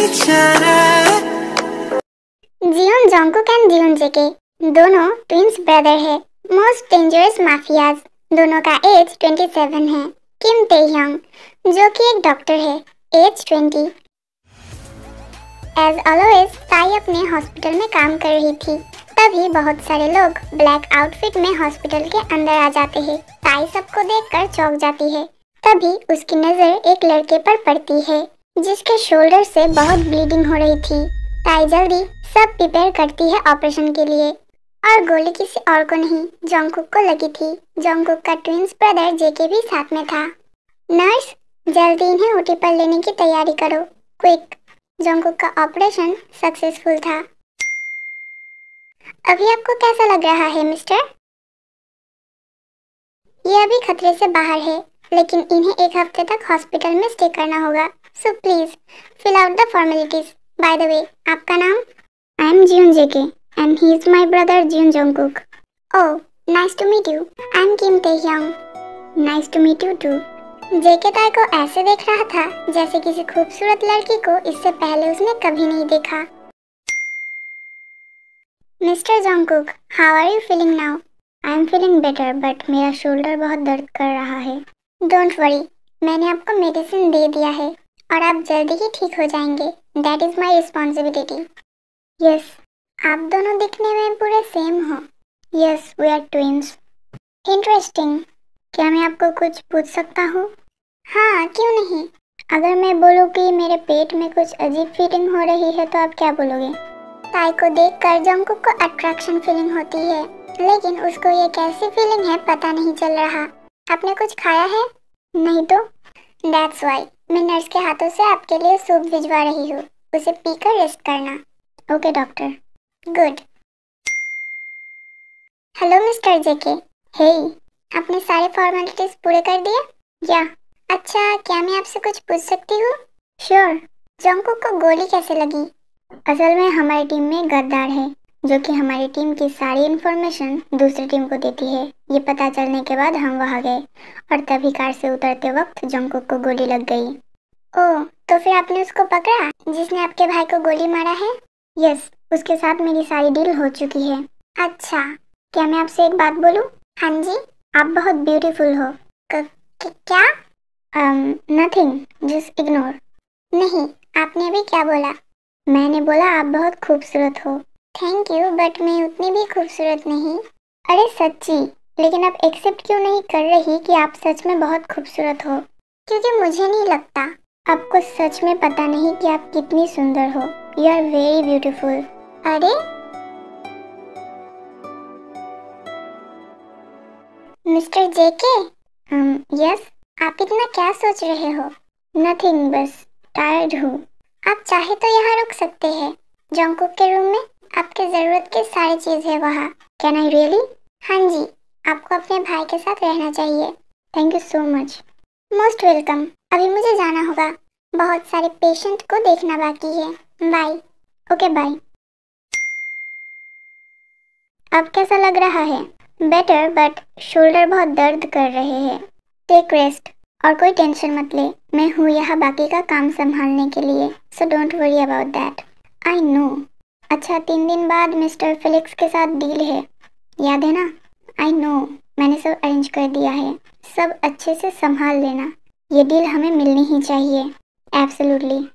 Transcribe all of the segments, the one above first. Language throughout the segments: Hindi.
जियोन जोंगकुक एंड जियोन जेके दोनों ट्विंस ब्रदर है। Most dangerous mafias. दोनों का एज 27 है। किम ताehyung जो कि एक डॉक्टर है, एज 20। एज ऑलवेज ताई अपने हॉस्पिटल में काम कर रही थी, तभी बहुत सारे लोग ब्लैक आउटफिट में हॉस्पिटल के अंदर आ जाते हैं। ताई सबको देखकर चौंक जाती है। तभी उसकी नजर एक लड़के पर पड़ती है जिसके शोल्डर से बहुत ब्लीडिंग हो रही थी। ताई जल्दी सब प्रिपेयर करती है ऑपरेशन के लिए, और गोली किसी और को नहीं, जोंगकुक को लगी थी। जोंगकुक का ट्विंस ब्रदर जेके भी साथ में था। नर्स, जल्दी इन्हें ओटी पर लेने की तैयारी करो, क्विक। जोंगकुक का ऑपरेशन सक्सेसफुल था। अभी आपको कैसा लग रहा है मिस्टर? ये अभी खतरे से बाहर है, लेकिन इन्हें एक हफ्ते तक हॉस्पिटल में स्टे करना होगा। So please fill out the formalities. By the way, आपका नाम? I am Jeon JK and he is my brother Jeon Jungkook. Oh, nice to meet you. I am Kim Taehyung. Nice to meet you too. JK Tae को ऐसे देख रहा था जैसे किसी खूबसूरत लड़की को इससे पहले उसने कभी नहीं देखा। Mister Jungkook, how are you feeling now? I am feeling better, but मेरा शोल्डर बहुत दर्द कर रहा है। डोंट वरी, मैंने आपको मेडिसिन दे दिया है और आप जल्दी ही ठीक हो जाएंगे। That is my responsibility. Yes, आप दोनों दिखने में पूरे सेम हो। Yes, we are twins. Interesting. क्या मैं आपको कुछ पूछ सकता हूँ? हाँ, क्यों नहीं। अगर मैं बोलूँ कि मेरे पेट में कुछ अजीब फीलिंग हो रही है तो आप क्या बोलोगे? ताई को देखकर जोंगकुक को अट्रैक्शन फीलिंग होती है, लेकिन उसको ये कैसी फीलिंग है पता नहीं चल रहा। आपने कुछ खाया है? नहीं तो? दैट्स वाई मैं नर्स के हाथों से आपके लिए सूप भिजवा रही हूँ। उसे पीकर रेस्ट करना। Okay doctor. Good. Hello mister JK. Hey, आपने सारे फॉर्मेलिटीज पूरे कर दिए? या। अच्छा, क्या मैं आपसे कुछ पूछ सकती हूँ? श्योर। जोंगकुक को गोली कैसे लगी? असल में हमारी टीम में गद्दार है जो कि हमारी टीम की सारी इन्फॉर्मेशन दूसरी टीम को देती है। ये पता चलने के बाद हम वहां गए और तभी कार से उतरते वक्त जोंगकुक को गोली लग गई। ओह, तो फिर आपने उसको पकड़ा जिसने आपके भाई को गोली मारा है? यस, उसके साथ मेरी सारी डील हो चुकी है। अच्छा, क्या मैं आपसे एक बात बोलूं? हाँ जी। आप बहुत ब्यूटीफुल हो। क्या? Nothing, just ignore. नहीं, आपने अभी क्या बोला? मैंने बोला आप बहुत खूबसूरत हो। थैंक यू, बट मैं उतनी भी खूबसूरत नहीं। अरे सच्ची, लेकिन आप एक्सेप्ट क्यों नहीं कर रही कि आप सच में बहुत खूबसूरत हो? क्योंकि मुझे नहीं लगता। आपको सच में पता नहीं कि आप कितनी सुंदर हो। You are very beautiful. अरे मिस्टर जेके। यस, आप इतना क्या सोच रहे हो? नथिंग, बस टायर्ड हूँ। आप चाहे तो यहाँ रुक सकते हैं। जोंगकुक के रूम में आपके जरूरत की सारी चीज है वहाँ। Can I really? हाँ जी, आपको अपने भाई के साथ रहना चाहिए। Thank you so much. Most welcome. अभी मुझे जाना होगा, बहुत सारे पेशेंट को देखना बाकी है। बाय। Okay bye. अब कैसा लग रहा है? बेटर, बट शोल्डर बहुत दर्द कर रहे हैं। टेक रेस्ट और कोई टेंशन मत ले। मैं हूँ यहाँ बाकी का काम संभालने के लिए, so don't worry about that. I know. अच्छा, 3 दिन बाद मिस्टर फिलिक्स के साथ डील है, याद है ना? आई नो, मैंने सब अरेंज कर दिया है। सब अच्छे से संभाल लेना। ये डील हमें मिलनी ही चाहिए। एब्सोल्युटली।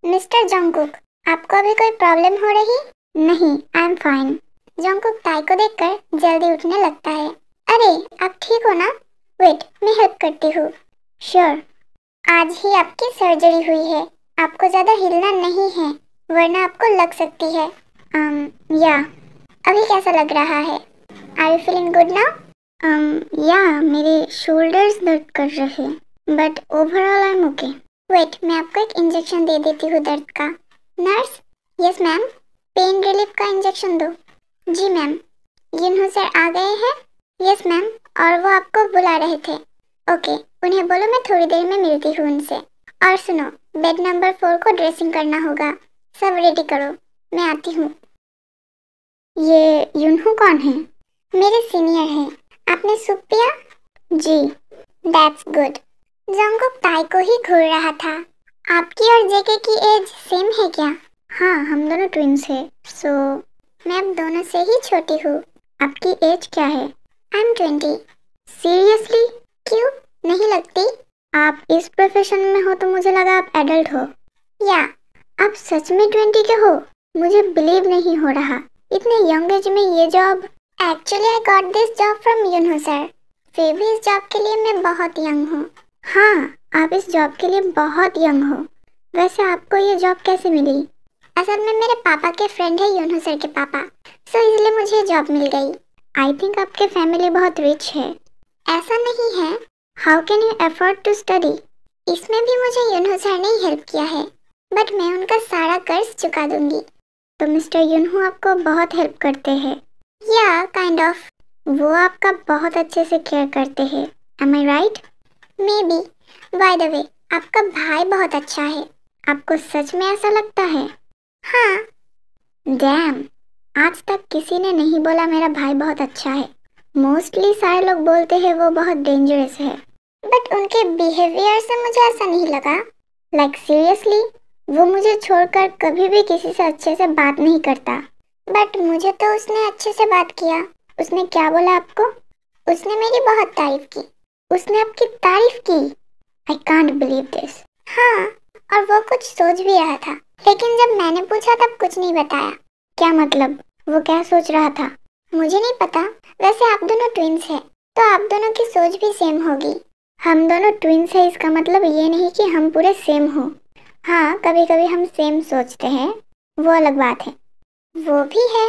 मिस्टर जोंगकुक, आपको अभी कोई प्रॉब्लम हो रही? नहीं, आई एम फाइन। जोंगकुक ताई को देखकर जल्दी उठने लगता है। अरे, आप ठीक हो ना? वेट, मैं हेल्प करती हूँ। श्योर। आज ही आपकी सर्जरी हुई है, आपको ज्यादा हिलना नहीं है वरना आपको लग सकती है। या। अभी कैसा लग रहा है? Are you feeling good now? Yeah, मेरे शोल्डर्स दर्द कर रहे हैं, but overall I am okay. Wait, मैं आपको एक इंजेक्शन दे देती हूँ दर्द का। Nurse. Yes ma'am. Pain relief का इंजेक्शन दो। जी मैम। युनहो सर आ गए हैं? यस मैम, और वो आपको बुला रहे थे। ओके, उन्हें बोलो मैं थोड़ी देर में मिलती हूँ उनसे। और सुनो, बेड नंबर 4 को ड्रेसिंग करना होगा। सब रेडी करो, मैं आती हूँ। ये युनहो कौन है? मेरे सीनियर हैं। आपने सूप पिया? जी। That's good. जोंगकुक ताई को ही घूर रहा था आपकी और जेके की एज सेम है क्या? हाँ, हम दोनों ट्विंस हैं। सो मैं अब दोनों से ही छोटी हूँ। आपकी एज क्या है? I am 20। सीरियसली? क्यों नहीं लगती? आप इस प्रोफेशन में हो तो मुझे लगा आप एडल्ट हो। या आप सच में 20 के हो? मुझे बिलीव नहीं हो रहा, इतने यंग एज में ये job. Actually I got this job from Yunho sir. फिर भी इस जॉब के लिए मैं बहुत यंग हूँ। हाँ, आप इस जॉब के लिए बहुत यंग हो। वैसे आपको ये जॉब कैसे मिली? असल में मेरे पापा के फ्रेंड है यूनहो सर के पापा, सो इसलिए मुझे जॉब मिल गई। आई थिंक आपके फैमिली बहुत रिच है। ऐसा नहीं है। How can you afford to study? इसमें भी मुझे यूनहो सर ने हेल्प किया है, बट मैं उनका सारा कर्ज चुका दूंगी। तो मिस्टर यूनहो आपको बहुत हेल्प करते हैं? या काइंड ऑफ। वो आपका बहुत अच्छे से केयर करते हैं। Am I right? Maybe. By the way, आपका भाई बहुत अच्छा है। आपको सच में ऐसा लगता है? हाँ। डैम, आज तक किसी ने नहीं बोला मेरा भाई बहुत अच्छा है। मोस्टली सारे लोग बोलते हैं वो बहुत डेंजरस है, बट उनके बिहेवियर से मुझे ऐसा नहीं लगा। लाइक सीरियसली, वो मुझे छोड़कर कभी भी किसी से अच्छे से बात नहीं करता। बट मुझे तो उसने अच्छे से बात किया। उसने क्या बोला आपको? उसने मेरी बहुत तारीफ की। उसने आपकी तारीफ की? I can't believe this. हाँ, और वो कुछ सोच भी रहा था, लेकिन जब मैंने पूछा तब कुछ नहीं बताया। क्या मतलब? वो क्या सोच रहा था? मुझे नहीं पता। वैसे आप दोनों ट्विंस हैं, तो आप दोनों की सोच भी सेम होगी। हम दोनों ट्विंस हैं इसका मतलब ये नहीं कि हम पूरे सेम हो। हाँ, कभी कभी हम सेम सोचते हैं, वो अलग बात है। वो भी है।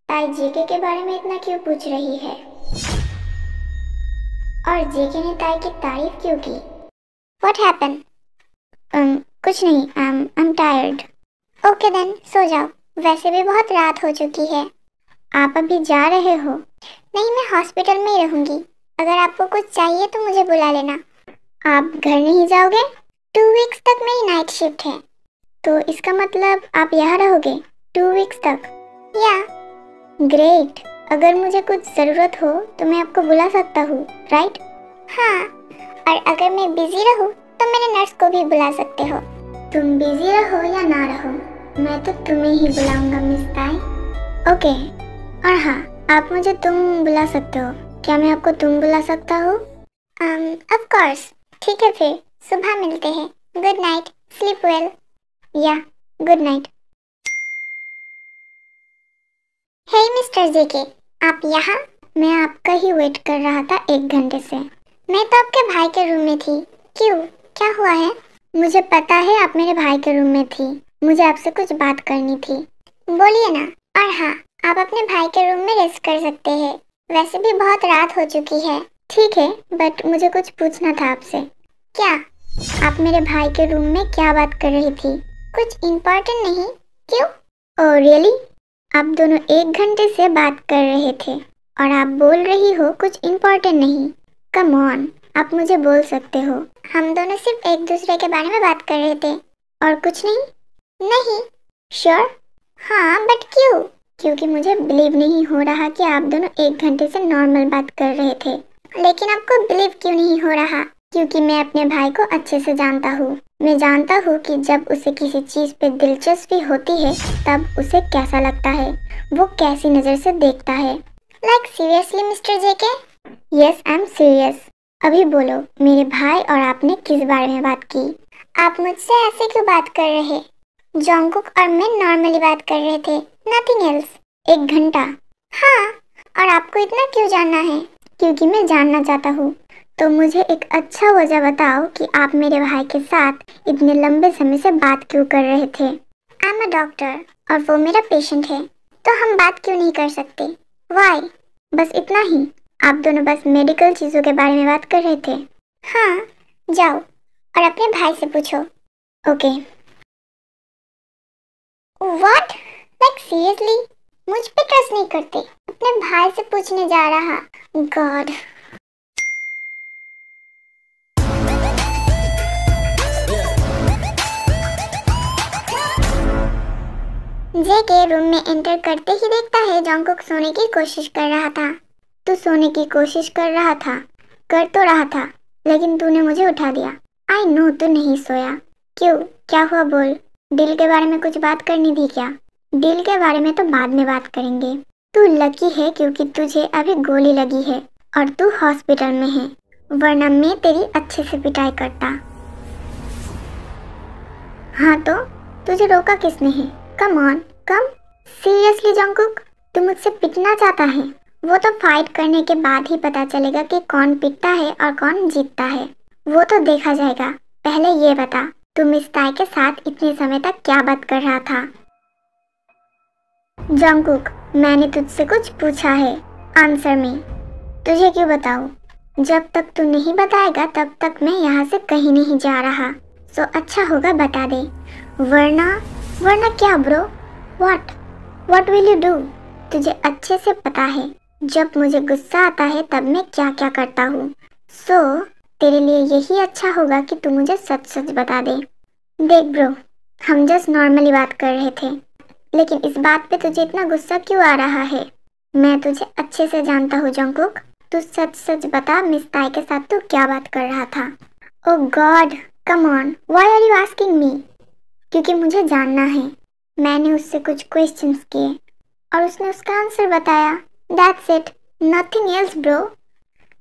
ताई जेके के बारे में इतना क्यों पूछ रही है? और जेके ने ताई की तारीफ क्यों की? What happened? कुछ नहीं। I'm tired. ओके देन, सो जाओ। वैसे भी बहुत रात हो चुकी है। आप अभी जा रहे हो? नहीं, मैं हॉस्पिटल में ही रहूंगी। अगर आपको कुछ चाहिए तो मुझे बुला लेना। आप घर नहीं जाओगे? 2 वीक्स तक मेरी नाइट शिफ्ट है। तो इसका मतलब आप यहाँ रहोगे 2 वीक्स तक? या। ग्रेट। अगर मुझे कुछ ज़रूरत हो तो मैं आपको बुला सकता हूँ, राइट? हाँ, और अगर मैं बिजी रहूँ तो मेरे नर्स को भी बुला सकते हो। तुम बिजी रहो या ना रहो, मैं तो तुम्हें ही बुलाऊंगा मिस ताई। ओके। और हाँ, आप मुझे तुम बुला सकते हो। क्या मैं आपको तुम बुला सकता हूँ? Of course. ठीक है, फिर सुबह मिलते हैं। Good night, sleep well. या, गुड नाइट। हे मिस्टर जेके, आप यहाँ? मैं आपका ही वेट कर रहा था 1 घंटे से। मैं तो आपके भाई के रूम में थी। क्यों, क्या हुआ है? मुझे पता है आप मेरे भाई के रूम में थी। मुझे आपसे कुछ बात करनी थी। बोलिए ना। और हाँ, आप अपने भाई के रूम में रेस्ट कर सकते हैं। वैसे भी बहुत रात हो चुकी है। ठीक है, बट मुझे कुछ पूछना था आपसे। क्या? आप मेरे भाई के रूम में क्या बात कर रही थी? कुछ इम्पोर्टेंट नहीं। क्यों? Oh really? आप दोनों 1 घंटे से बात कर रहे थे और आप बोल रही हो कुछ इम्पोर्टेंट नहीं। कम ऑन, आप मुझे बोल सकते हो। हम दोनों सिर्फ एक दूसरे के बारे में बात कर रहे थे और कुछ नहीं। नहीं। श्योर? हाँ, बट क्यों? क्योंकि मुझे बिलीव नहीं हो रहा कि आप दोनों 1 घंटे से नॉर्मल बात कर रहे थे। लेकिन आपको बिलीव क्यों नहीं हो रहा? क्योंकि मैं अपने भाई को अच्छे से जानता हूँ। मैं जानता हूँ कि जब उसे किसी चीज़ पे दिलचस्पी होती है तब उसे कैसा लगता है, वो कैसी नज़र से देखता है। Like seriously mister JK? Yes, I am serious. अभी बोलो, मेरे भाई और आपने किस बारे में बात की? आप मुझसे ऐसे क्यों बात कर रहे? जॉन्गकुक और मैं नॉर्मली बात कर रहे थे, नथिंग एल्स। 1 घंटा? हाँ, और आपको इतना क्यों जानना है? क्योंकि मैं जानना चाहता हूँ। तो मुझे एक अच्छा वजह बताओ कि आप मेरे भाई के साथ इतने लंबे समय से बात क्यों कर रहे थे। आई एम अ डॉक्टर और वो मेरा पेशेंट है, तो हम बात क्यों नहीं कर सकते? वाई? बस इतना ही? आप दोनों बस मेडिकल चीज़ों के बारे में बात कर रहे थे? हाँ, जाओ और अपने भाई से पूछो। ओके। व्हाट? Like seriously? मुझ पे ट्रस्ट नहीं करते, अपने भाई से पूछने जा रहा। गॉड। जेके रूम में एंटर करते ही देखता है जॉन्गकुक सोने की कोशिश कर रहा था। तू सोने की कोशिश कर रहा था? कर तो रहा था, लेकिन तूने मुझे उठा दिया। आई नो तू नहीं सोया। क्यों, क्या हुआ बोल। डील के बारे में कुछ बात करनी थी क्या? डील के बारे में तो बाद में बात करेंगे। तू लकी है क्योंकि तुझे अभी गोली लगी है और तू हॉस्पिटल में है, वरना मैं तेरी अच्छे से पिटाई करता। हाँ तो तुझे रोका किसने है? Come on come. Seriously Jungkook, तू मुझसे पिटना चाहता है? वो तो फाइट करने के बाद ही पता चलेगा कि कौन पिटता है और कौन जीतता है। वो तो देखा जाएगा। पहले ये बता, तू मिस ताई के साथ इतने समय तक क्या बात कर रहा था? जंगकुक, मैंने तुझसे कुछ पूछा है, आंसर मी। तुझे क्यों बताऊं? जब तक तू नहीं बताएगा तब तक मैं यहाँ से कहीं नहीं जा रहा। सो अच्छा होगा बता दे, वरना वरना क्या bro? What will you do? तुझे अच्छे से पता है जब मुझे गुस्सा आता है तब मैं क्या क्या करता हूँ। सो तेरे लिए यही अच्छा होगा कि तू मुझे सच सच बता दे। देख ब्रो, हम जस्ट नॉर्मली बात कर रहे थे, लेकिन इस बात पे तुझे इतना गुस्सा क्यों आ रहा है? मैं तुझे अच्छे से जानता हूँ जंगकुक। तू सच सच बता, मिस ताई के साथ तू क्या बात कर रहा था? Oh God, come on, why are you asking me? क्योंकि मुझे जानना है। मैंने उससे कुछ क्वेश्चंस किए और उसने उसका आंसर बताया। That's it, nothing else bro.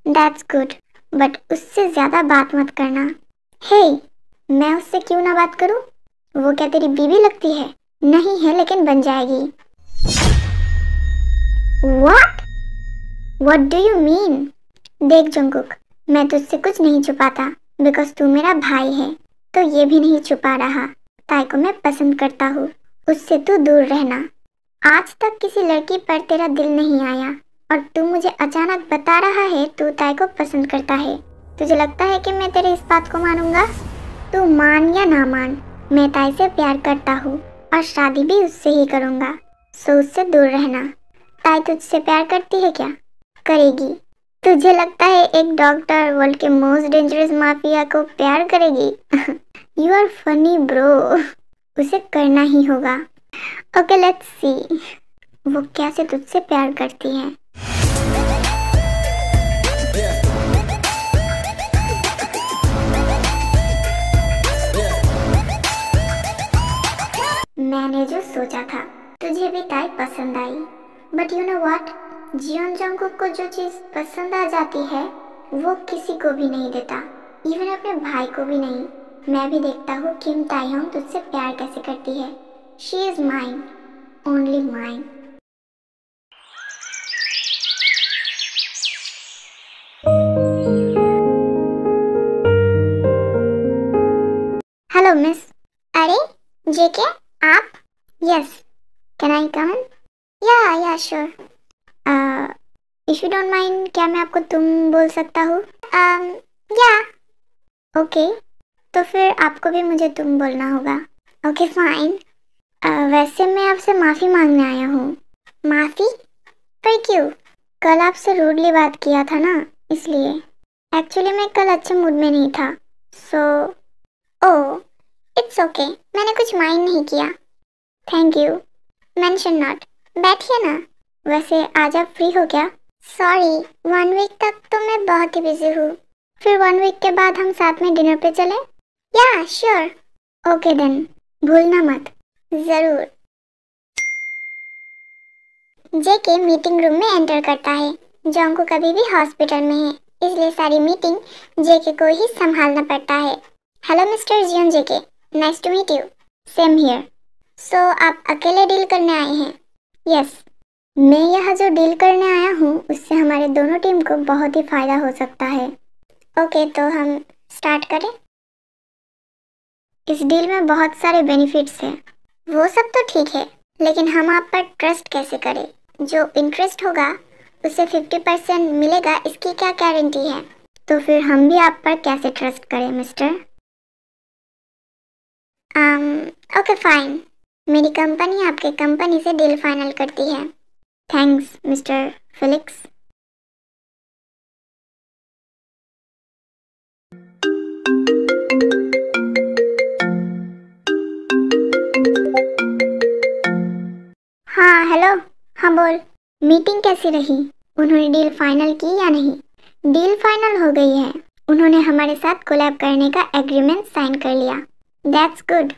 That's good, but उससे ज़्यादा बात मत करना। हे, मैं उससे क्यों ना बात करूं? वो क्या तेरी बीवी लगती है? नहीं है, लेकिन बन जाएगी। What? What do you mean? देख जंगकुक, मैं तुझसे कुछ नहीं छुपाता, बिकॉज तू मेरा भाई है, तो ये भी नहीं छुपा रहा। ताई को मैं पसंद करता हूँ, उससे तू दूर रहना। आज तक किसी लड़की पर तेरा दिल नहीं आया और तू मुझे अचानक बता रहा है तू ताई को पसंद करता है। तुझे लगता है कि मैं तेरे इस बात को मानूंगा? तू मान या ना मान, मैं ताई से प्यार करता हूँ और शादी भी उससे ही करूँगा। सो उससे दूर रहना। ताई तुझसे प्यार करती है क्या? करेगी। तुझे लगता है एक डॉक्टर वर्ल्ड के मोस्ट डेंजरस माफिया को प्यार करेगी? You are funny bro. उसे करना ही होगा। ओके लेट्स सी वो कैसे तुझसे प्यार करती है। मैंने जो सोचा था, तुझे भी ताई पसंद आई, but you know what, Jeon Jungkook को जो चीज पसंद आ जाती है वो किसी को भी नहीं देता, इवन अपने भाई को भी नहीं। मैं भी देखता हूँ किम ताईहोंग तुझसे प्यार कैसे करती है। She is mine, only mine. Hello miss. अरे जेके, आप? यस, कैन आई कम इन? या sure. If you don't mind, क्या मैं आपको तुम बोल सकता हूँ? या ओके, तो फिर आपको भी मुझे तुम बोलना होगा। Okay fine. वैसे मैं आपसे माफ़ी मांगने आया हूँ। माफ़ी? पर क्यों? कल आपसे रूडली बात किया था ना, इसलिए। एक्चुअली मैं कल अच्छे मूड में नहीं था, सो ओह इट्स ओके, मैंने कुछ माइंड नहीं किया। Thank you. Mention not. बैठिए ना। वैसे आज आप फ्री हो क्या? सॉरी, 1 वीक तक तो मैं बहुत ही बिजी हूँ। फिर 1 वीक के बाद हम साथ में डिनर पे चलें? या श्योर। ओके देन, भूलना मत। जरूर। जेके मीटिंग रूम में एंटर करता है। जॉन्ग कभी भी हॉस्पिटल में है, इसलिए सारी मीटिंग जेके को ही संभालना पड़ता है। Hello mister Jeon JK, nice to meet you. Same here. So आप अकेले डील करने आए हैं? यस, मैं यहाँ जो डील करने आया हूँ उससे हमारे दोनों टीम को बहुत ही फायदा हो सकता है। ओके, तो हम स्टार्ट करें। इस डील में बहुत सारे बेनिफिट्स हैं। वो सब तो ठीक है, लेकिन हम आप पर ट्रस्ट कैसे करें? जो इंटरेस्ट होगा उसे 50% मिलेगा, इसकी क्या गारंटी है? तो फिर हम भी आप पर कैसे ट्रस्ट करें मिस्टर? ओके फाइन, मेरी कंपनी आपके कंपनी से डील फाइनल करती है। Thanks mister Felix. हाँ हेलो। हाँ बोल, मीटिंग कैसी रही? उन्होंने डील फाइनल की या नहीं? डील फाइनल हो गई है, उन्होंने हमारे साथ कोलैब करने का एग्रीमेंट साइन कर लिया। That's good.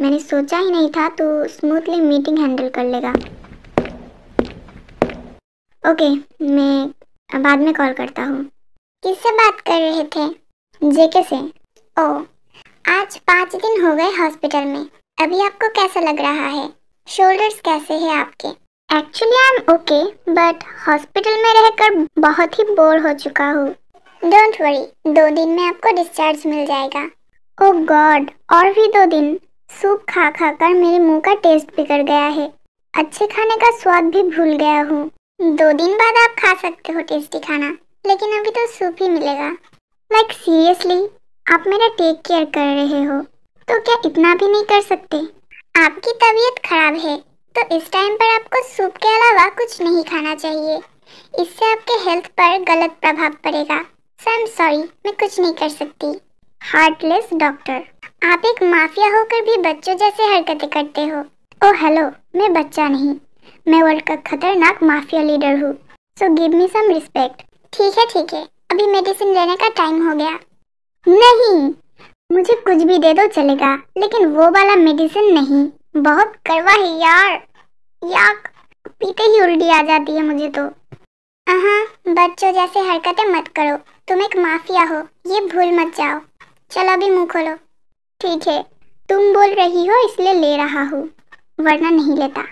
मैंने सोचा ही नहीं था तू स्मूथली मीटिंग हैंडल कर लेगा। ओके, मैं बाद में कॉल करता हूँ। किससे बात कर रहे थे? जेके से। ओह, आज 5 दिन हो गए हॉस्पिटल में। अभी आपको कैसा लग रहा है? शोल्डर्स कैसे हैं आपके? Actually I am okay, but hospital में रहकर बहुत ही बोर हो चुका हूँ। डोंट वरी, 2 दिन में आपको डिस्चार्ज मिल जाएगा। ओह गॉड, और भी 2 दिन? सूप खा खा कर मेरे मुंह का टेस्ट बिगड़ गया है। अच्छे खाने का स्वाद भी भूल गया हूँ। 2 दिन बाद आप खा सकते हो टेस्टी खाना, लेकिन अभी तो सूप ही मिलेगा। लाइक सीरियसली, आप मेरा टेक केयर कर रहे हो, तो क्या इतना भी नहीं कर सकते? आपकी तबीयत खराब है, तो इस टाइम पर आपको सूप के अलावा कुछ नहीं खाना चाहिए। इससे आपके हेल्थ पर गलत प्रभाव पड़ेगा। सो आई एम सॉरी, मैं कुछ नहीं कर सकती। हार्टलेस डॉक्टर, आप एक माफिया होकर भी बच्चों जैसे हरकतें करते हो। ओह हेलो, मैं बच्चा नहीं, मैं वर्ल्ड का खतरनाक माफिया लीडर हूँ। So give me some respect. ठीक है, अभी मेडिसिन लेने का टाइम हो गया। नहीं, मुझे कुछ भी दे दो चलेगा, लेकिन वो वाला मेडिसिन नहीं। बहुत कड़वा है यार, याक, पीते ही उल्टी आ जाती है मुझे तो। बच्चों जैसे हरकतें मत करो, तुम एक माफिया हो, ये भूल मत जाओ। चलो अभी मुंह खोलो। ठीक है, तुम बोल रही हो इसलिए ले रहा हूँ, वरना नहीं लेता।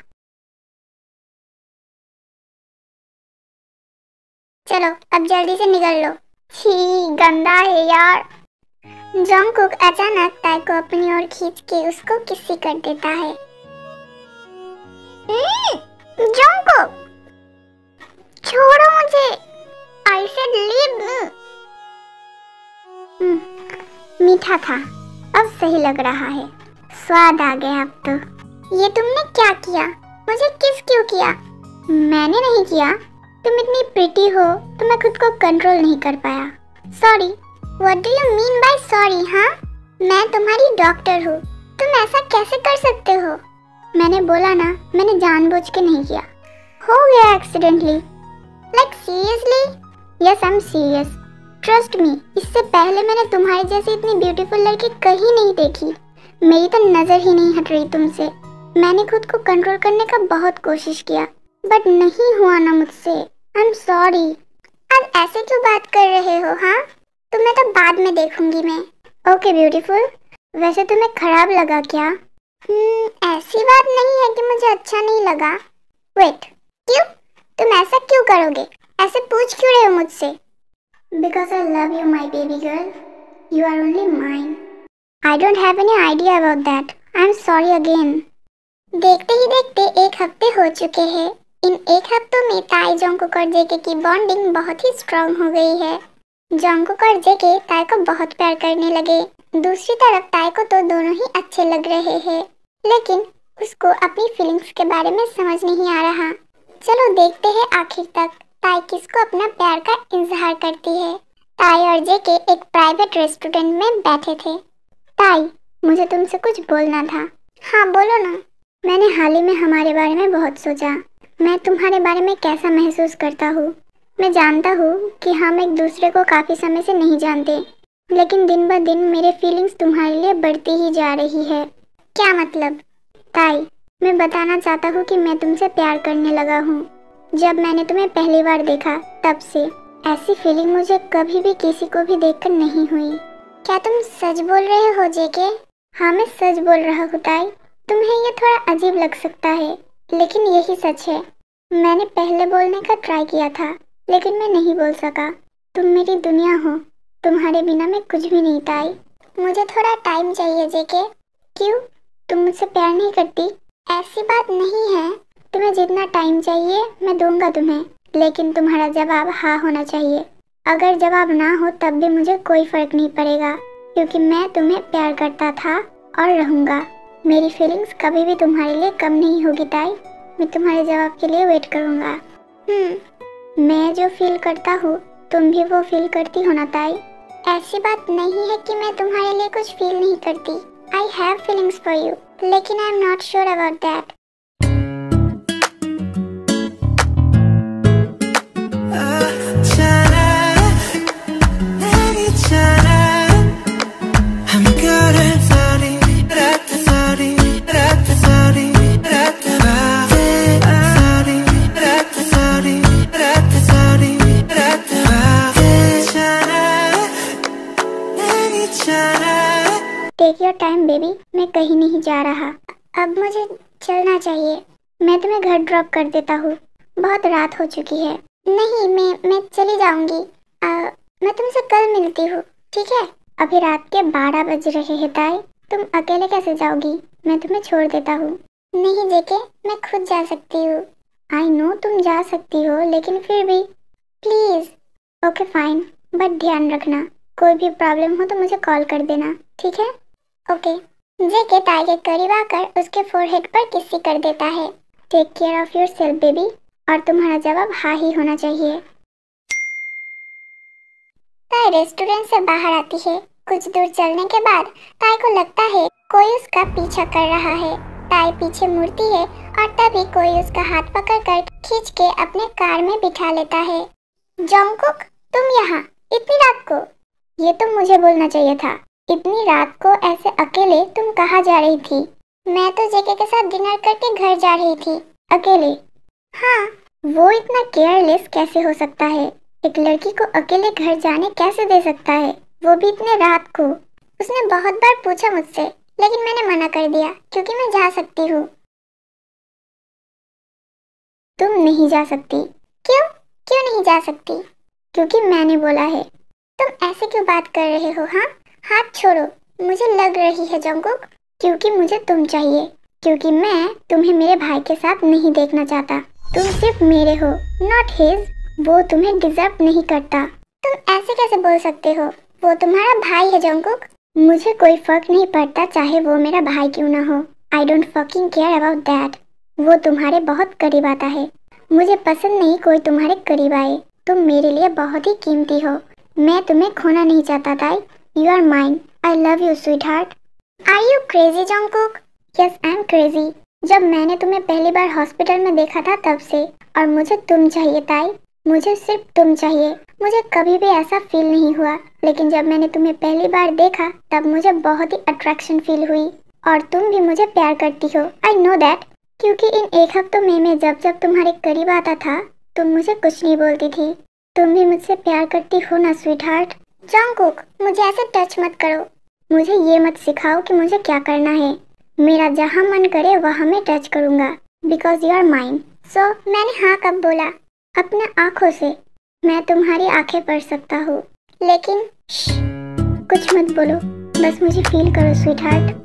चलो अब जल्दी से निकल लो। छी, गंदा है यार। जंगकुक अचानक ताई को अपनी ओर खींच के उसको किसी कर देता है। जंगकुक, छोड़ो मुझे। I said leave me. मीठा था, अब सही लग रहा है, स्वाद आ गया अब तो। ये तुमने क्या किया? मुझे किस क्यों किया? मैंने नहीं किया, तुम इतनी प्रिटी हो तो मैं खुद को कंट्रोल नहीं कर पाया। Sorry. What do you mean by sorry? हाँ, मैं तुम्हारी डॉक्टर हूँ, तुम ऐसा कैसे कर सकते हो? मैंने बोला ना, मैंने जानबूझ के नहीं किया, हो गया accidentally. Like seriously? Yes I am serious, trust me. इससे पहले मैंने तुम्हारी जैसी इतनी ब्यूटीफुल लड़की कहीं नहीं देखी। मेरी तो नजर ही नहीं हट रही तुमसे। मैंने खुद को कंट्रोल करने का बहुत कोशिश किया, बट नहीं हुआ ना मुझसे। I am sorry. अब ऐसे क्यों बात कर रहे हो? हाँ, तुम्हें तो बाद में देखूंगी मैं। ओके ब्यूटीफुल, वैसे तुम्हें खराब लगा क्या? ऐसी बात नहीं है कि मुझे अच्छा नहीं लगा। वेट, क्यों? तुम ऐसा क्यों करोगे? ऐसे पूछ क्यों रहे हो मुझसे? Because I love you, my baby girl. You are only mine. I don't have any idea about that. I'm sorry again. देखते ही देखते 1 हफ्ते हो चुके हैं। इन 1 हफ्तों में ताई, जंगकुक और जेके की बॉन्डिंग बहुत ही स्ट्रांग हो गई है। जंगकुक और जेके ताई को बहुत प्यार करने लगे। दूसरी तरफ ताई को तो दोनों ही अच्छे लग रहे हैं, लेकिन उसको अपनी फीलिंग्स के बारे में समझ नहीं आ रहा। चलो देखते हैं आखिर तक ताई किसको अपना प्यार का इजहार करती है। ताई और जेके एक प्राइवेट रेस्टोरेंट में बैठे थे। ताई, मुझे तुमसे कुछ बोलना था। हाँ बोलो ना। मैंने हाल ही में हमारे बारे में बहुत सोचा। मैं तुम्हारे बारे में कैसा महसूस करता हूँ। मैं जानता हूँ कि हम एक दूसरे को काफ़ी समय से नहीं जानते, लेकिन दिन ब दिन मेरे फीलिंग्स तुम्हारे लिए बढ़ती ही जा रही है। क्या मतलब? ताई, मैं बताना चाहता हूँ कि मैं तुमसे प्यार करने लगा हूँ। जब मैंने तुम्हें पहली बार देखा तब से ऐसी फीलिंग मुझे कभी भी किसी को भी देखकर नहीं हुई। क्या तुम सच बोल रहे हो जेके? हाँ, मैं सच बोल रहा हूँ ताई। तुम्हें ये थोड़ा अजीब लग सकता है, लेकिन यही सच है। मैंने पहले बोलने का ट्राई किया था, लेकिन मैं नहीं बोल सका। तुम मेरी दुनिया हो, तुम्हारे बिना मैं कुछ भी नहीं ताई। मुझे थोड़ा टाइम चाहिए जेके। क्यों, तुम मुझसे प्यार नहीं करती? ऐसी बात नहीं है, तुम्हें जितना टाइम चाहिए मैं दूंगा तुम्हें, लेकिन तुम्हारा जवाब हाँ होना चाहिए। अगर जवाब ना हो तब भी मुझे कोई फर्क नहीं पड़ेगा, क्योंकि मैं तुम्हें प्यार करता था और रहूँगा। मेरी फीलिंग्स कभी भी तुम्हारे लिए कम नहीं होगी ताई। मैं तुम्हारे जवाब के लिए वेट करूँगा। मैं जो फील करता हूँ तुम भी वो फील करती हो ना ताई? ऐसी बात नहीं है कि मैं तुम्हारे लिए कुछ फील नहीं करती। I have feelings for you, लेकिन I am not sure about that. Baby, मैं कहीं नहीं जा रहा। अब मुझे चलना चाहिए। मैं तुम्हें घर ड्रॉप कर देता हूँ, बहुत रात हो चुकी है। नहीं, मैं चली जाऊंगी। मैं तुमसे कल मिलती हूँ, ठीक है? अभी रात के 12 बज रहे हैं ताई, तुम अकेले कैसे जाओगी? मैं तुम्हें छोड़ देता हूँ। नहीं जेके, मैं खुद जा सकती हूँ। आई नो तुम जा सकती हो, लेकिन फिर भी प्लीज। ओके फाइन, बट ध्यान रखना, कोई भी प्रॉब्लम हो तो मुझे कॉल कर देना, ठीक है? ओके। जेके ताई के करीब आकर उसके फोरहेड पर किस्सी कर देता है। Take care of yourself baby, और तुम्हारा जवाब हाँ ही होना चाहिए। ताई रेस्टोरेंट से बाहर आती है। कुछ दूर चलने के बाद ताई को लगता है कोई उसका पीछा कर रहा है। ताई पीछे मुड़ती है और तभी कोई उसका हाथ पकड़कर खींच के अपने कार में बिठा लेता है। जंगकुक, तुम यहाँ इतनी रात को? ये तो मुझे बोलना चाहिए था। इतनी रात को ऐसे अकेले तुम कहाँ जा रही थी? मैं तो जेके के साथ डिनर करके घर जा रही थी। अकेले? हाँ। वो इतना केयरलेस कैसे हो सकता है? एक लड़की को अकेले घर जाने कैसे दे सकता है, वो भी इतने रात को? उसने बहुत बार पूछा मुझसे, लेकिन मैंने मना कर दिया क्योंकि मैं जा सकती हूँ। तुम नहीं जा सकती। क्यों? क्यों नहीं जा सकती? क्योंकि मैंने बोला है। तुम ऐसे क्यों बात कर रहे हो? हाँ, हाथ छोड़ो। मुझे लग रही है जंगकुक, क्योंकि मुझे तुम चाहिए, क्योंकि मैं तुम्हें मेरे भाई के साथ नहीं देखना चाहता। तुम सिर्फ मेरे हो, नॉट हिज। वो तुम्हें डिजर्व नहीं करता। तुम ऐसे कैसे बोल सकते हो? वो तुम्हारा भाई है जंगकुक। मुझे कोई फर्क नहीं पड़ता चाहे वो मेरा भाई क्यों ना हो। I don't fucking care about that. वो तुम्हारे बहुत करीब आता है। मुझे पसंद नहीं कोई तुम्हारे करीब आए। तुम मेरे लिए बहुत ही कीमती हो। मैं तुम्हें खोना नहीं चाहता Tae. You are mine. I love you sweetheart. Are you crazy Jungkook? Yes, I am crazy. जब मैंने तुम्हें पहली बार हॉस्पिटल में देखा था तब से, और मुझे तुम चाहिए ताई। मुझे सिर्फ तुम चाहिए। मुझे कभी भी ऐसा फील नहीं हुआ, लेकिन जब मैंने तुम्हें पहली बार देखा तब मुझे बहुत ही अट्रैक्शन फील हुई। और तुम भी मुझे प्यार करती हो। आई नो दैट, क्योंकि इन एक हफ्तों में मैं जब जब तुम्हारे करीब आता था तुम मुझे कुछ नहीं बोलती थी। तुम भी मुझसे प्यार करती हो ना स्वीट हार्ट? जंगकुक, मुझे ऐसे टच मत करो। मुझे ये मत सिखाओ कि मुझे क्या करना है। मेरा जहाँ मन करे वहाँ मैं टच करूँगा, बिकॉज यू आर माइन। सो मैंने हाँ कब बोला? अपने आँखों से। मैं तुम्हारी आंखें पढ़ सकता हूँ, लेकिन कुछ मत बोलो, बस मुझे फील करो स्वीट हार्ट।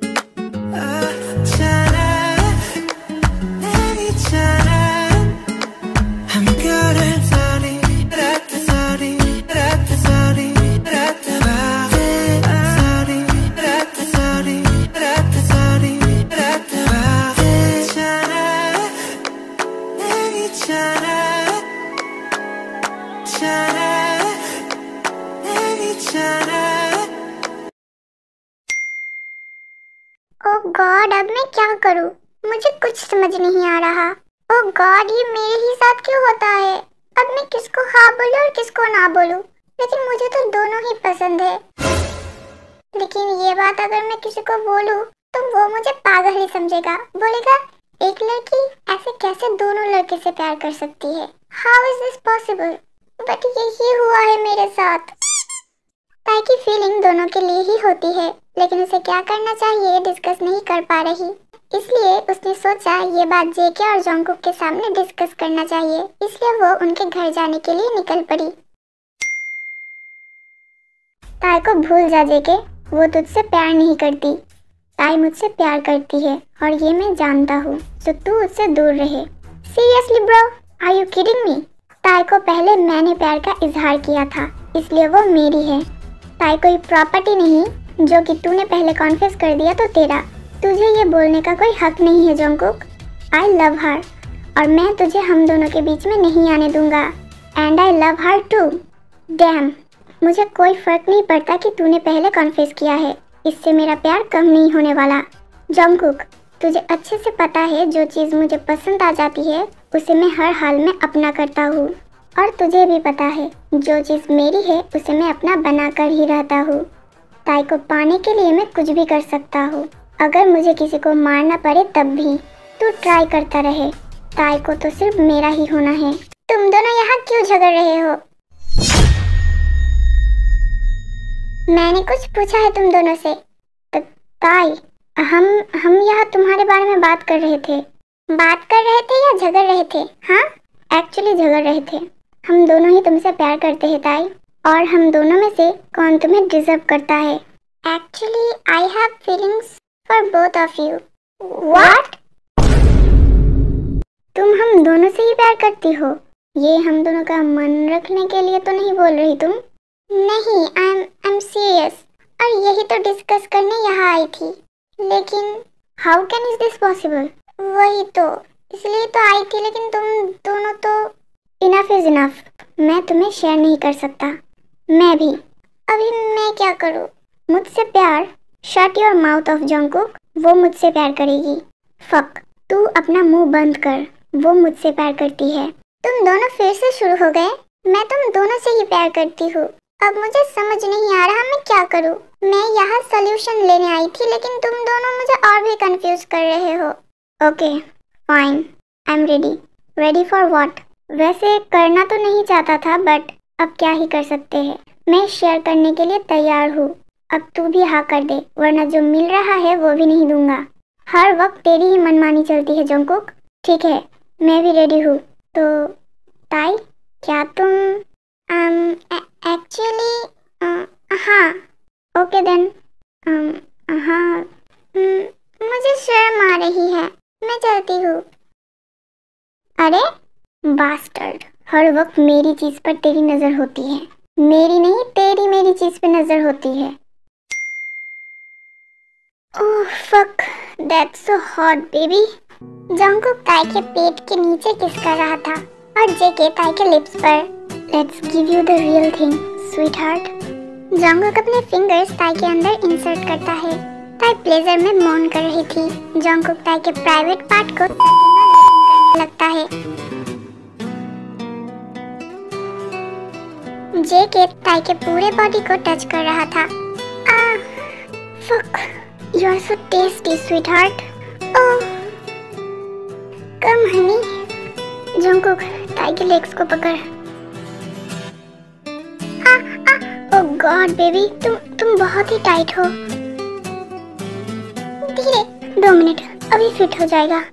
ओह गॉड, अब मैं क्या करूं? मुझे कुछ समझ नहीं आ रहा। ओह गॉड, ये मेरे ही साथ क्यों होता है? अब मैं किसको हाँ बोलूं और किसको ना बोलूं? लेकिन मुझे तो दोनों ही पसंद है। लेकिन ये बात अगर मैं किसी को बोलूं तो वो मुझे पागल ही समझेगा। बोलेगा एक लड़की ऐसे कैसे दोनों लड़के से प्यार कर सकती है? How is this possible? But यही हुआ है मेरे साथ। ताई की फीलिंग दोनों के लिए ही होती है, लेकिन उसे क्या करना चाहिए डिस्कस नहीं कर पा रही। इसलिए उसने सोचा ये बात जेके और जंगकुक के सामने डिस्कस करना चाहिए। इसलिए वो उनके घर जाने के लिए निकल पड़ी। ताई को भूल जा जेके, वो तुझसे प्यार नहीं करती। ताई मुझसे प्यार करती है और ये मैं जानता हूँ, तो तू उससे दूर रहे। Seriously bro, are you kidding me? Tae को पहले मैंने प्यार का इजहार किया था, इसलिए वो मेरी है। ताई कोई प्रॉपर्टी नहीं जो कि तूने पहले कॉन्फेस कर दिया तो तेरा। तुझे ये बोलने का कोई हक नहीं है जंगकुक। आई लव हर, और मैं तुझे हम दोनों के बीच में नहीं आने दूंगा। And I love her too. Damn, मुझे कोई फर्क नहीं पड़ता कि तूने पहले कॉन्फेस किया है, इससे मेरा प्यार कम नहीं होने वाला। जंगकुक, तुझे अच्छे से पता है जो चीज़ मुझे पसंद आ जाती है उसे मैं हर हाल में अपना करता हूँ, और तुझे भी पता है जो चीज़ मेरी है उसे मैं अपना बना कर ही रहता हूँ। ताई को पाने के लिए मैं कुछ भी कर सकता हूँ, अगर मुझे किसी को मारना पड़े तब भी। तू ट्राई करता रहे, ताई को तो सिर्फ मेरा ही होना है। तुम दोनों यहाँ क्यों झगड़ रहे हो? मैंने कुछ पूछा है तुम दोनों से? ताई, हम यहाँ तुम्हारे बारे में बात कर रहे थे। बात कर रहे थे या झगड़ रहे थे? हाँ, एक्चुअली झगड़ रहे थे। हम दोनों ही तुमसे प्यार करते हैं ताई, और हम दोनों में से कौन तुम्हें डिजर्व करता है? Actually I have feelings for both of you. What? तुम हम दोनों से ही प्यार करती हो? ये हम दोनों का मन रखने के लिए तो नहीं बोल रही तुम? नहीं, आई एम सीरियस, और यही तो डिस्कस करने यहाँ आई थी। लेकिन how can is this possible? वही तो, इसलिए तो आई थी, लेकिन तुम दोनों तो। इनफ इज इनफ, मैं तुम्हें शेयर नहीं कर सकता। मैं भी। अभी मैं क्या करूँ? मुझसे प्यार? Shut your mouth of Jungkook, वो मुझसे प्यार करेगी। फक, तू अपना मुंह बंद कर, वो मुझसे प्यार करती है। तुम दोनों फिर से शुरू हो गए? मैं तुम दोनों से ही प्यार करती हूँ। अब मुझे समझ नहीं आ रहा मैं क्या करूँ। मैं यहाँ सॉल्यूशन लेने आई थी, लेकिन तुम दोनों मुझे और भी कंफ्यूज कर रहे हो। Okay fine, I am ready. Ready for what? वैसे करना तो नहीं चाहता था, बट अब क्या ही कर सकते हैं। मैं शेयर करने के लिए तैयार हूँ। अब तू भी हाँ कर दे, वरना जो मिल रहा है वो भी नहीं दूंगा। हर वक्त तेरी ही मनमानी चलती है जंगकुक। ठीक है, मैं भी रेडी हूँ। तो ताई, क्या तुम एक्चुअली हाँ। Okay then. हाँ, मुझे शर्म आ रही है, मैं चलती हूँ। अरे बास्टर्ड, हर वक्त मेरी चीज पर तेरी नजर होती है। मेरी नहीं, तेरी मेरी चीज पे नजर होती है। Oh fuck, that's so hot baby. Jungkook Tae के पेट के नीचे किस कर रहा था, और जेके ताई के लिप्स पर। Let's give you the real thing sweetheart. Jungkook अपने फिंगर्स ताई के अंदर इंसर्ट करता है। ताई प्लेजर में मौन कर रही थी। जंगकुक ताई के प्राइवेट पार्ट को करने लगता है। जेके ताई के पूरे बॉडी को टच कर रहा था। Fuck, you are so tasty sweetheart. Oh come honey. Jungkook Tae के लेग्स को पकड़। ओह गॉड बेबी, तुम बहुत ही टाइट हो। धीरे, 2 मिनट, अभी फिट हो जाएगा।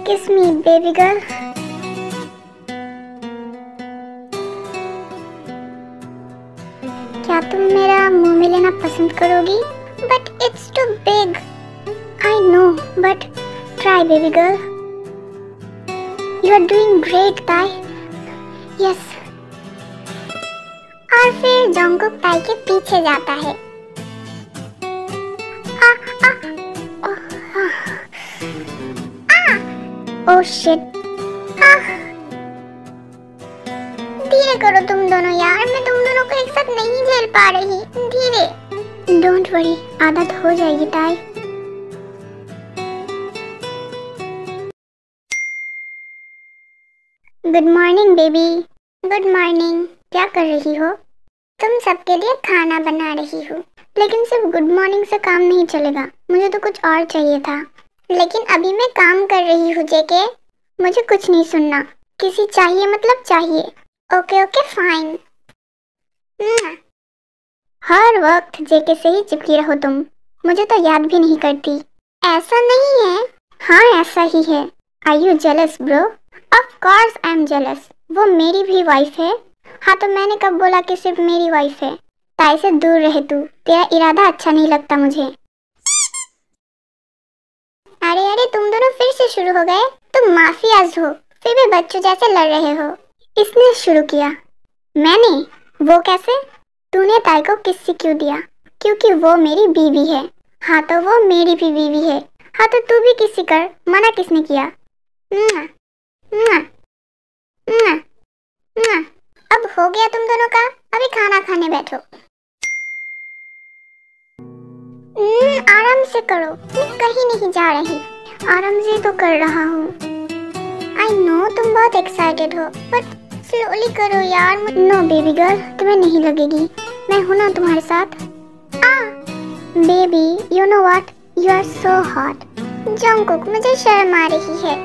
किस मी बेबी गर्ल। क्या तुम मेरा मुंह में लेना पसंद करोगी? But it's too big. I know, but try baby girl. You are doing great Tae. Yes. और फिर जंगकुक ताई के पीछे जाता है। Oh shit. धीरे करो तुम दोनों यार, मैं तुम दोनों को एक साथ नहीं झेल पा रही। धीरे। डोंट वरी, आदत हो जाएगी ताई। Good morning baby. Good morning. क्या कर रही हो? तुम सबके लिए खाना बना रही हूँ। लेकिन सिर्फ गुड मॉर्निंग से काम नहीं चलेगा, मुझे तो कुछ और चाहिए था। लेकिन अभी मैं काम कर रही हूँ जेके, मुझे कुछ नहीं सुनना। किसी चाहिए मतलब चाहिए। Okay okay fine. हर वक्त जेके से ही चिपकी रहो तुम, मुझे तो याद भी नहीं करती। ऐसा नहीं है। हाँ ऐसा ही है। Are you jealous bro? Of course I am jealous, वो मेरी भी वाइफ है। हाँ तो मैंने कब बोला कि सिर्फ मेरी वाइफ है? ताई से दूर रहे तू, तेरा इरादा अच्छा नहीं लगता मुझे। अरे अरे तुम दोनों फिर से शुरू हो गए। तुम माफियाज हो, फिर भी बच्चों जैसे लड़ रहे हो। इसने शुरू किया। मैंने? वो कैसे? तूने ताई को किस्सी क्यों दिया? क्योंकि वो मेरी बीवी है। हाँ तो वो मेरी भी बीवी है। हाँ तो तू भी किस्सी कर, मना किसने किया? अब हो गया तुम दोनों का, अभी खाना खाने बैठो। आराम से करो, मैं कहीं नहीं जा रही। आराम से तो कर रहा हूँ। आई नो तुम बहुत एक्साइटेड हो, बट स्लोली करो यार। नो बेबी गर्ल, तुम्हें नहीं लगेगी, मैं हूँ ना तुम्हारे साथ। Baby you know what, you are so hot. Jungkook मुझे शर्म आ रही है।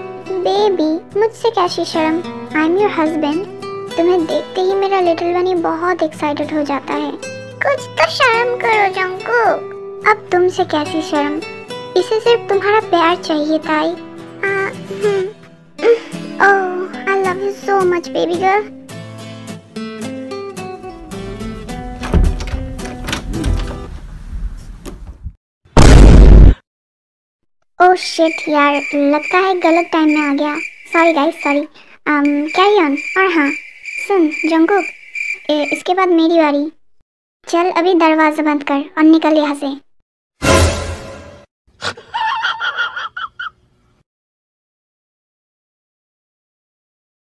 बेबी मुझसे कैसी शर्म, आई एम योर हस्बैंड। तुम्हें देखते ही मेरा लिटिल बनी बहुत एक्साइटेड हो जाता है। कुछ तो शर्म करो जंकुक। अब तुमसे कैसी शर्म, इसे सिर्फ तुम्हारा प्यार चाहिए Tae. Oh I love you so much baby girl. Oh shit यार, लगता है गलत टाइम में आ गया। Sorry guys sorry. Carry on. और हाँ सुन जंकुक, इसके बाद मेरी बारी। चल अभी दरवाजा बंद कर और निकल यहाँ से।